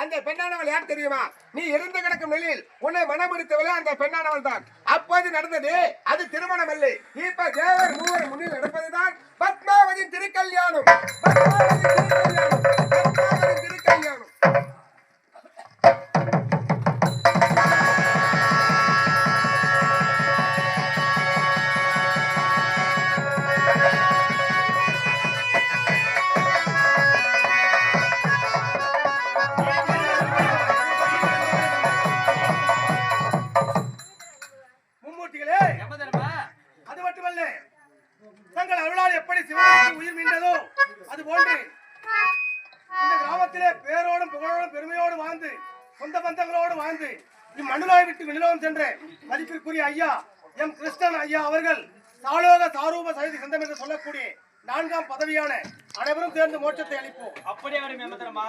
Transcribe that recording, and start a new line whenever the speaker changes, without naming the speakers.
அந்த பெண்ணானவள் யார் தெரியுமா? நீ இருந்து கிடக்கும் நிலையில் உன்னை மனமுடித்தவளே அந்த பெண்ணானவள் தான். அப்போது நடந்தது அது திருமணம் அல்ல. இப்ப தேவர் மூவர் முன்னில் நடப்பதுதான் பத்மாவதி திருக்கல்யாணம். பத்மாவதி திருக்கல்யாணம். பத்மாவதி திருக்கல்யாணம். தங்கள் அருளால் எப்படி சிவனுக்கு உயிர் மீண்டதோ அது போன்று இந்த கிராமத்திலே பேரோடும் புகழோடும் பெருமையோடு வாழ்ந்து சொந்த பந்தங்களோடு வாழ்ந்து இம்மண்ணுலாய் விட்டு விநிலோகம் சென்ற மதிப்பிற்குரிய ஐயா எம் கிருஷ்ணன் ஐயா அவர்கள் சாலோக சாரூப சகித சந்தம் என்று சொல்லக்கூடிய 4ஆம் பதவியான அனைவரும் சேர்ந்து மோட்சத்தை அளிப்போம்.
அப்படியே வரும் எமதரமா.